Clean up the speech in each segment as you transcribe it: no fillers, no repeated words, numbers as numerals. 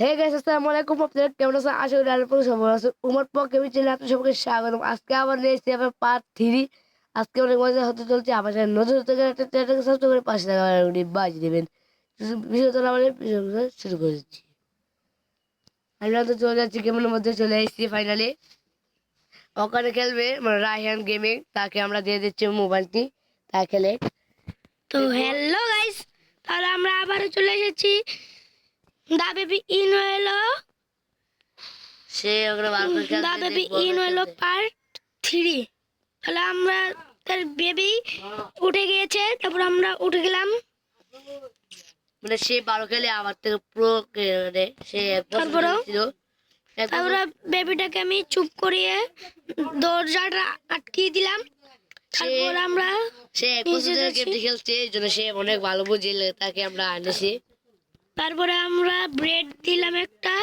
Hey guys, আসসালামু আলাইকুম। আপনারা কেমন আছেন? আশা করি আল্লাহর রহমতে সবাই ভালো আছেন। উমর পক্ষে আমি চ্যানেলে আপনাদের সবাইকে স্বাগতম। আজকে আবার নিয়েছি আবার পার্ট 3। আজকে অনেক মজা হতে চলছে। আমার সাথে নতুন হতে গেলে একটা চ্যানেলকে সাবস্ক্রাইব করে পাশে থাকা বেলটি বাজিয়ে দেবেন। বিষয়টা আমাদের শুরু করেছি। আমরা তো চলে যাচ্ছি গেমের মধ্যে, চলে এসেছি ফাইনালি। ওখানে খেলবে মানে রায়হান গেমিং, তাকে আমরা দিয়ে দিচ্ছি মোবাইলটি, তা খেলে। তো হ্যালো গাইস, তাহলে আমরা আবারও চলে এসেছি দা বেবি ইন হলো সে ওগুলো বার করে দা খেলতে বেবি দেখবো ইন আমরা হলো খেলতে। পার্ট 3। তাহলে আমরা তার বেবি উঠে গিয়েছে, তারপর আমরা উঠে গেলাম। মানে সে 12 খেলে আমার থেকে প্রো, মানে সে 1 বছর তারপরেও খেলছিল। 1 বছর তারপরে বেবিটাকে আমি চুপ করিয়ে দরজাটা আটকিয়ে দিলাম। সে তারপর আমরা সে 1 বছর নিচে ধরে যাচ্ছি। গেমটি খেলছে, এই জন্য সে অনেক ভালো বুঝে, তাকে আমরা আনেছি। তারপরে আমরা ব্রেড দিলাম একটা,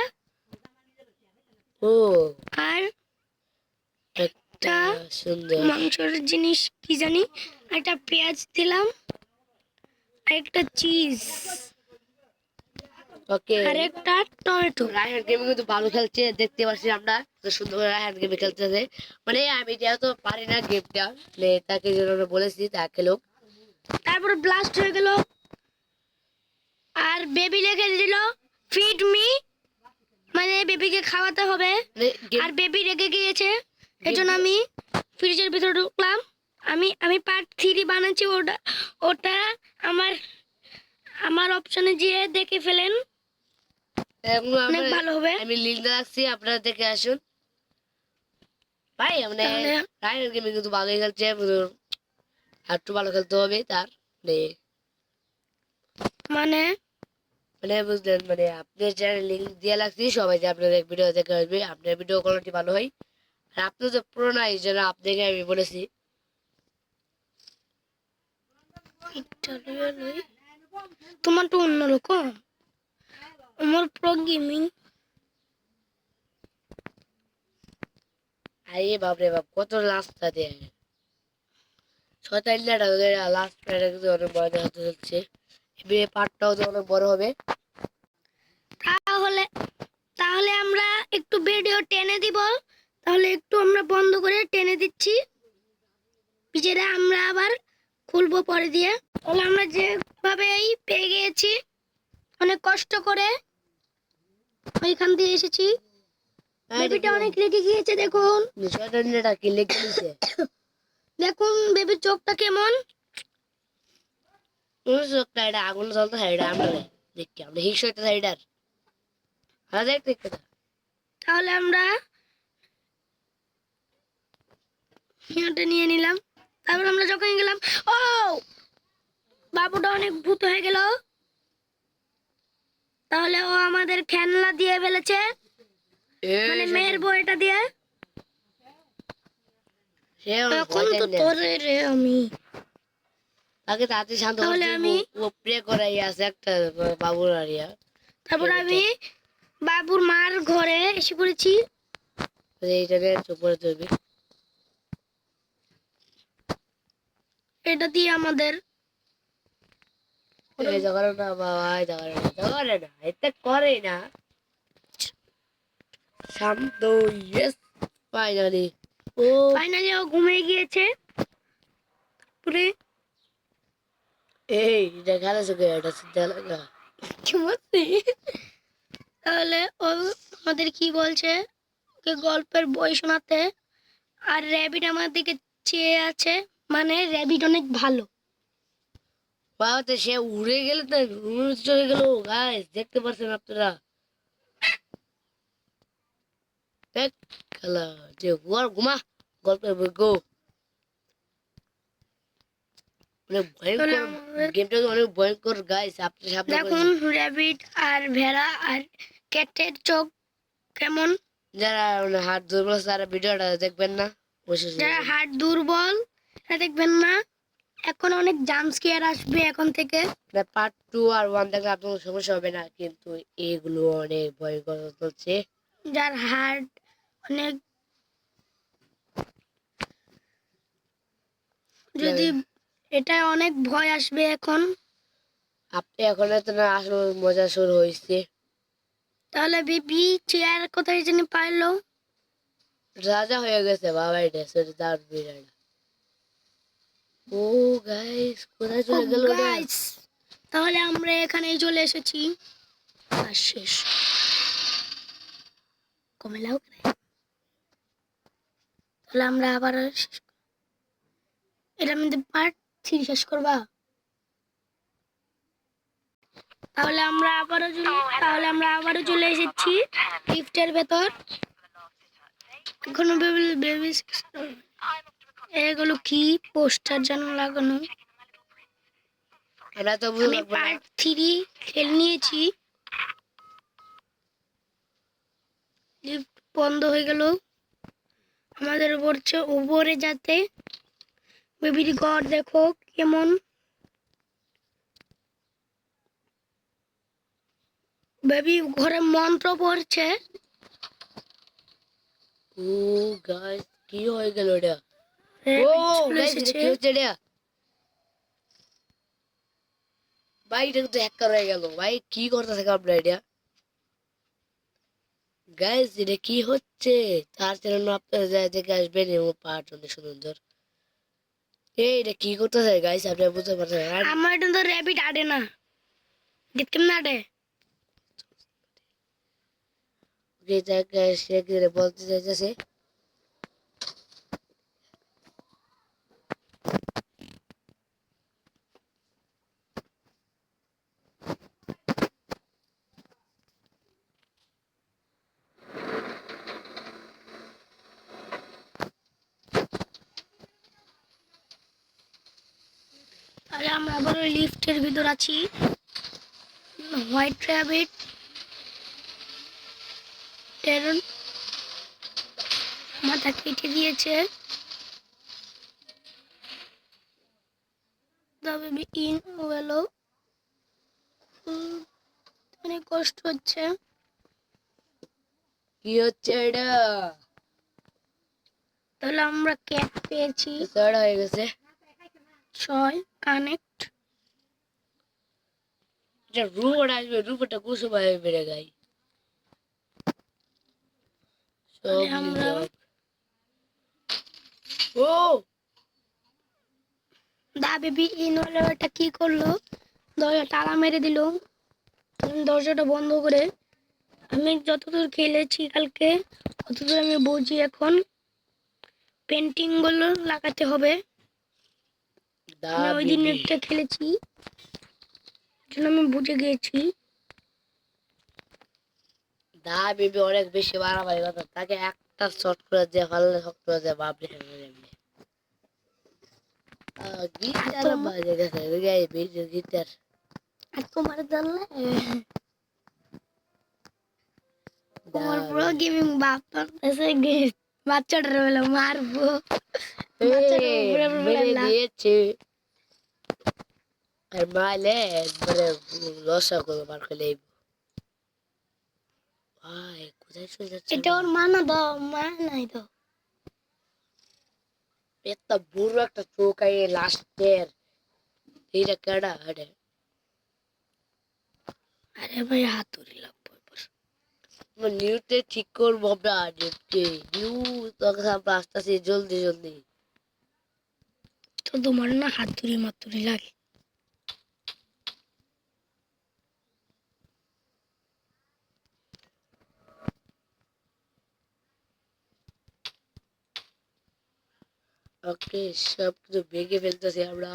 ও আর একটা একটা সুন্দর। মাংসের জিনিস কি জানি, একটা পেঁয়াজ দিলাম, আর একটা চিজ, ওকে, আর একটা টমেটো। রায়হান গেমিং কিন্তু ভালো খেলছে, দেখতে পাচ্ছি আমরা কত সুন্দর করে রায়হান গেমিং খেলতেছে। মানে আমি যেহেতু পারি না গেমটা, মানে তাকে জন্য বলেছি তা খেলুক। তারপর ব্লাস্ট হয়ে গেল, আর বেবি লেগে দিল ফিড মি, মানে বেবিকে খাওয়াতে হবে। মানে আর বেবি রেগে গিয়েছে, এজন্য গেম আমি ফ্রিজের ভিতরে ঢুকলাম। আমি আমি পার্ট 3 বানাচ্ছি, ওটা ওটা আমার আমার অপশনে গিয়ে দেখে ফেলেন, অনেক ভালো হবে। আমি লিঙ্ক রাখছি, আপনারা দেখে আসুন ভাই। মানে তাহলে রায়হান গেমিং কিন্তু ভালোই খেলছে, আর একটু ভালো খেলতে হবে তার। মানে মানে বুঝলেন, মানে আপনার চ্যানেল লিঙ্ক দিয়ে লাগছি, সবাই যে আপনাদের ভিডিও দেখে আসবে, আপনার ভিডিও কোয়ালিটি ভালো হয়। আর আপনি তো পুরোনো, এই জন্য আপনাকে আমি বলেছি। তোমার তো অন্যরকম, আমার প্রো গেমিং। আরে বাপরে বাপ, কত লাস্টটা দেয় 6 লাস্ট কিন্তু অনেক বড় হতে যাচ্ছে। এবারে পার্টটাও তো অনেক বড় হবে। তাহলে তাহলে আমরা একটু ভিডিও টেনে দিব, তাহলে একটু আমরা বন্ধ করে টেনে দিচ্ছি, পিছেরা আমরা আবার খুলবো পরে দিয়ে। তাহলে আমরা যেভাবে এই পেয়ে গিয়েছি, অনেক কষ্ট করে ওইখান দিয়ে এসেছি। বেবিটা অনেক রেগে গিয়েছে, দেখুন 6 কি লিখে দিছে। দেখুন বেবির চোখটা কেমন। চোখটা এটা আগুন জ্বলতে হয়, এটা আমরা দেখি, আমরা হিংস একটা সাইডার। হ্যাঁ দেখতে কথা। তাহলে আমরা এটা নিয়ে নিলাম। তারপর আমরা যখন গেলাম, ও বাবুটা অনেক ভূত হয়ে গেল। তাহলে ও আমাদের খেলনা দিয়ে ফেলেছে, মানে মেয়ের বইটা দিয়ে। সে অনেক এখন ভয় তো দেন না। তোরে রে আমি। তাকে তাতে শান্ত তাহলে করছি, আমি ও প্রে করাই আছে একটা বাবুর আরিয়া। তারপর আমি বাবুর মার ঘরে এসে পড়েছি। এইটাকে চুপ করে ধরবি। এটা দিয়ে আমাদের এই জায়গাটা না বাবা, এই জায়গাটা না, এটা করে না। শান্ত, ইয়েস, ফাইনালি। ও ফাইনালি ও ঘুমিয়ে গিয়েছে। পুরে এই এটা খেলা চোখে, এটা চিন্তা লাগা। তাহলে ও আমাদের কি বলছে, ওকে গল্পের বই শোনাতে। আর র্যাবিট আমার দিকে চেয়ে আছে, মানে র্যাবিট অনেক ভালো। বাবা তো সে উড়ে গেল, তো উড়ে চলে গেল। গাইস দেখতে পাচ্ছেন আপনারা, দেখ খেলা যে ঘুমার ঘুমা, গল্পের বই গো। মানে তাহলে ভয়ঙ্কর, আমাদের গেমটা অনেক ভয়ঙ্কর গাইস, আপনি সাবধান দেখুন করেছেন। র্যাবিট আর ভেড়া আর ক্যাটের চোখ কেমন। যারা মানে হাত দুর্বল আছে, তারা ভিডিওটা দেখবেন না, বসে যারা হার্ট দুর্বল এটা দেখবেন না, এখন অনেক জাম্প স্কেয়ার আসবে এখন থেকে। পার্ট 2 আর 1 দেখলে আপনার সমস্যা হবে না, কিন্তু এগুলো অনেক ভয়ঙ্কর চলছে। যার হার্ট অনেক, যদি এটা অনেক ভয় আসবে এখন। আপনি এখন তো না আসলে মজা শুরু হয়েছে। তাহলে বেবি চেয়ার কোথায় জানি পাইলো? রাজা হয়ে গেছে বাবা, এটা সেটা তার বিড়াল। ও গাইস, কোথায় ও চলে গেল ওটা? গাইস, তাহলে আমরা এখানেই চলে এসেছি। আর শেষ কমে লাও করে। তাহলে আমরা আবার এটা আমাদের পার্ট 3 শেষ করবা। তাহলে আমরা আবারও চলে এসেছি লিফটের ভেতর। এখনো বেবি বেবি এগুলো কি পোস্টার যেন লাগানো। এটা তো বুঝতে আমি পারবো না। পার্ট 3 খেলে নিয়েছি। লিফট বন্ধ হয়ে গেল। আমাদের বলছে উপরে যেতে। বেবির ঘর দেখো কেমন। বেবি ঘরে মন্ত্র পড়ছে। ও গাইস, কি হয়ে গেল এটা? ও রেবিট চলে গাইস, এটা এসেছে। কি হচ্ছে এটা? ভাই এটা তো হ্যাকার হয়ে গেল ভাই, কি করতেছে আপনারা এটা? গাইস এটা কি হচ্ছে? তার চ্যানেল আপনারা যায় দেখে আসবেন, এবং পার্ট অনেক সুন্দর। এই এটা কি করতেছে গাইস, আপনারা বুঝতে পারছেন? আর আমার এটা তো রেবিট আডে না। দেখতে না আডে। যেটাকে সে কি বলতে চাইতেছে, তাহলে আমরা আবার ওই লিফটের ভিতর আছি। হোয়াইট র্যাবিট টেরন মাথা কেটে দিয়েছে। তবে ইন গেল। অনেক কষ্ট হচ্ছে। কি হচ্ছে এটা? তাহলে আমরা ক্যাট পেয়েছি। স্যার হয়ে গেছে। 6 কানেক্ট। এটা রুবট আসবে, রুবটটা কুসুম ভাবে বেড়ে গাই তাহলে সব আমরা লোক। ও দা বেবি ইন হলো। এটা কি করলো? দরজা তালা মেরে দিল। দরজাটা বন্ধ করে আমি যতদূর খেলেছি কালকে ততদূর আমি বুঝি। এখন পেন্টিং গুলো লাগাতে হবে। দা আমি ওই দিন বিবি, একটা খেলেছি, জন্য আমি বুঝে গিয়েছি। দা বিবি অনেক বেশি বাড়াবাড়ি কথা, তাকে একটা শর্ট করে দিয়ে ফেললে শক্ত হয়ে যায় বাপরে এমনি। গিটার বাজে গেছে গাই, বেজে গিটার। আর তোমার জানলে দা তোমার পুরো বিবি, গেমিং বাপ এসে বাচ্চাটার বেলা মারবো। বাচ্চাটার উপরে মেরে বেলা দিয়েছে। আর মারলে একবারে লসা করে মার খেলে। ভাই কোথায় চলে যাচ্ছে এটা আমরা? ওর মা না দাও, মা নাই তো। এত বড় একটা চোখ আই লাস্টের, এইটা কেডা আরে? আরে ভাই হাতুড়ি লাগবে এবার। নিউতে ঠিক করবো আমরা, নিউতে নিউ তোকে আমরা আসতেছি জলদি জলদি। তো তোমার না হাতুড়ি মাতুড়ি লাগে। ওকে, সব কিছু ভেঙে ফেলতেছি আমরা।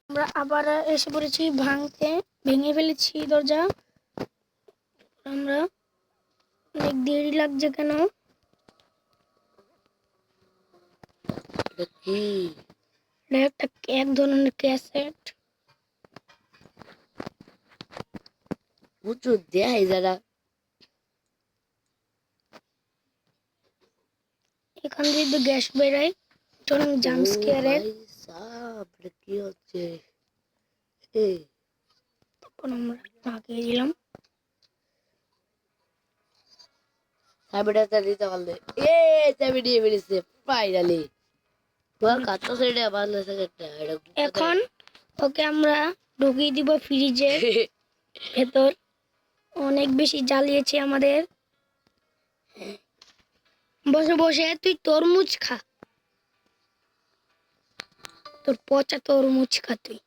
আমরা আবার এসে পড়েছি ভাঙতে। ভেঙে ফেলেছি দরজা। আমরা অনেক দেরি লাগছে কেন? এটা কি? এটা একটা এক ধরনের ক্যাসেট। উঁচু দেয় যারা। এখান দিয়ে তো গ্যাস বেরোয়। চলুন ও জাম্প স্কেয়ারের। ভাই সাব, এটা কি হচ্ছে? এই তখন আমরা লাগিয়ে দিলাম। চাবিটা দিতে পারলে, এ চাবি দিয়ে বেরিয়েছে ফাইনালি। তোমার কাটটা সেটা ভালো সেটা এখন ওকে আমরা ঢুকিয়ে দিব ফ্রিজে ভেতর। অনেক বেশি জ্বালিয়েছে আমাদের। বসে বসে তুই তরমুজ খা, তোর পচা তরমুজ খা তুই।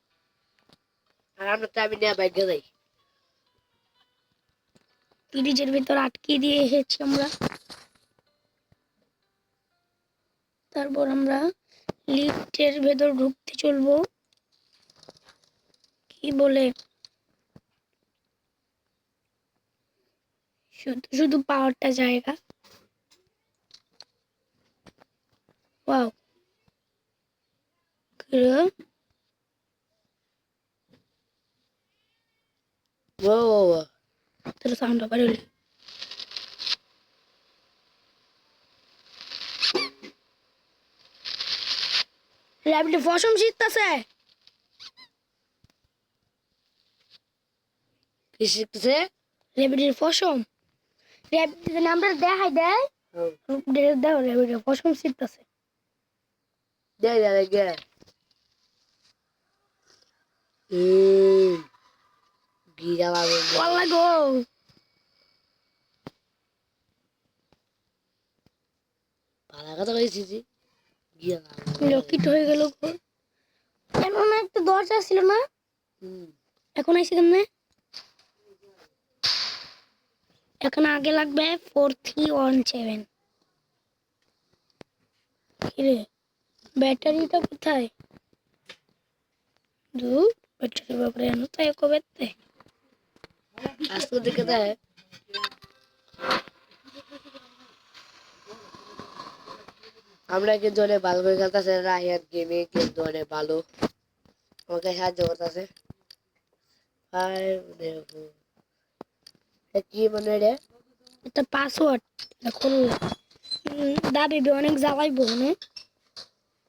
আর আমরা তো আমি নিয়ে বাইকে যাই। ফ্রিজের ভেতর আটকে দিয়ে এসেছি আমরা। তারপর আমরা লিফটের ভেতর ঢুকতে চলবো। কি বলে শুধু শুধু পাওয়ারটা জায়গা। ওয়াও, ও তোর সাউন্ড আবার হলো। ল্যাবটি ফসম শিখতেছে। কি শিখতেছে? ল্যাবটির ফসম, ল্যাবটির নামটা দেখাই দেয়। দেখো ল্যাবটির ফসম শিখতেছে। দে দে গে গিরা লাগে ওয়াল্লা গো, পালা কথা কইছি গিরা লকিট হয়ে গেল গো। কেন না একটা দরজা ছিল না, হুম এখন আইসি কেমনে? এখন আগে লাগবে 4317। কিরে ব্যাটারিটা কোথায়? ব্যাটারি ব্যাপারে জানো তাই কবে? আজকে দিকে দেয় আমরা কিন্তু অনেক ভালো করে খেলতেছে। রাহিয়ান গেমে কিন্তু অনেক ভালো আমাকে সাহায্য করতেছে। কি মনে রে একটা পাসওয়ার্ড এখন দাবি অনেক জ্বালাইবো না।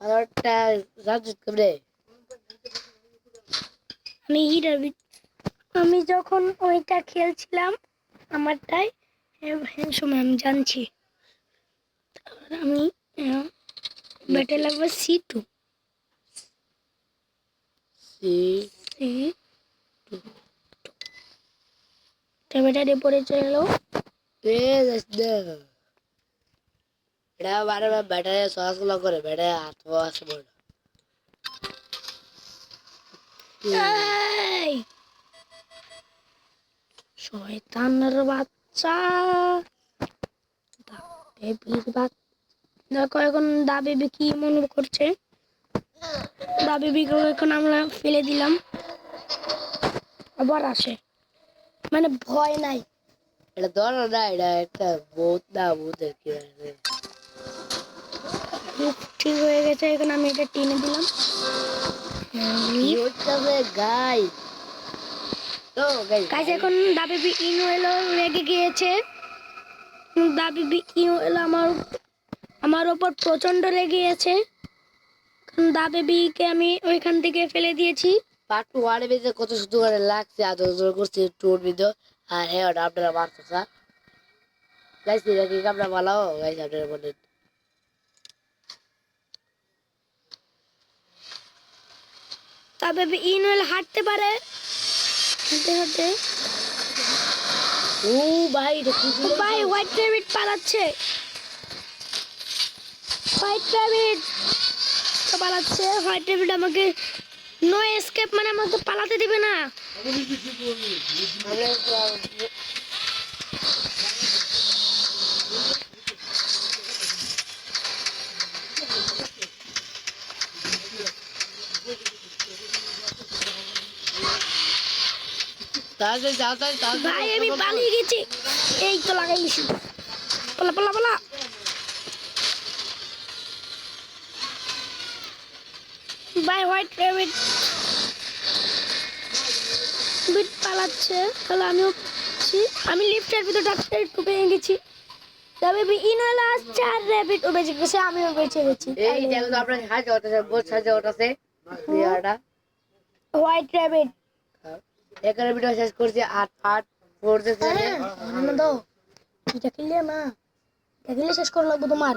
পাসওয়ার্ডটা জানছিস কেমনে? আমি আমি যখন ওইটা খেলছিলাম আমারটাই সময় আমি জানছি। তারপর আমি ব্যাটে লাগবে C2। ব্যাটারি পড়ে চলো। এটা বারে ব্যাটারি চলাচল করে ব্যাটারি হাত আছে বড় এই শয়তানের বাচ্চা, বেবির বাচ্চা। দেখো এখন দা বেবি কি মনে করছে। দা বেবিকে এখন আমরা ফেলে দিলাম, আবার আসে, মানে ভয় নাই। এটা ধরো না এটা একটা ভূত না ভূতের কি আছে ঠিক হয়ে গেছে। এখন আমি এটা টেনে দিলাম। গাই তো গাই গাইস এখন দা বেবি ইনু এলো, রেগে গিয়েছে। দা বেবি ইনু এলো আমার ওপর প্রচন্ড রেগে গেছে। দা বেবিকে আমি ওইখান থেকে ফেলে দিয়েছি। পার্ট ওয়ানে বেজে কত শুধু করে লাগছে আদর জোর করছে টুর ভিডিও আর হ্যাঁ ওটা আপনারা মারতেছা গাইস এটা কি আমরা ভালো গাইস আপনারা বলেন দা বেবি ইনু এলো, হাঁটতে পারে, হাঁটতে হাঁটতে। ও ভাই এটা কি ছিল ভাই হোয়াইট রেবিট পালাচ্ছে, হোয়াইট রেবিট পালাচ্ছে। হোয়াইট রেবিট আমাকে নো এসকেপ, মানে আমাকে পালাতে দিবে না। তাড়াতাড়ি তাড়াতাড়ি ভাই আমি পালিয়ে গেছি, এই তো লাগাই গেছি। পালা পালা পালা। ভাই হোয়াইট রেবিট পালাচ্ছে, তাহলে আমিও আমি লিফটের ভিতর ডাক্তার একটু পেয়ে গেছি। তবে ইনওয়ালা আসছে আর রেবিট ও বেঁচে গেছে, আমিও বেঁচে গেছি। এই দেখো আমরা সাহায্য করতেছে বহুত সাহায্য করতেছে বিয়াটা হোয়াইট রেবিট এখানে ভিডিও শেষ করছি 8 পড়তেছে এটা খেললে না, এটা খেললে শেষ করা লাগবে তোমার।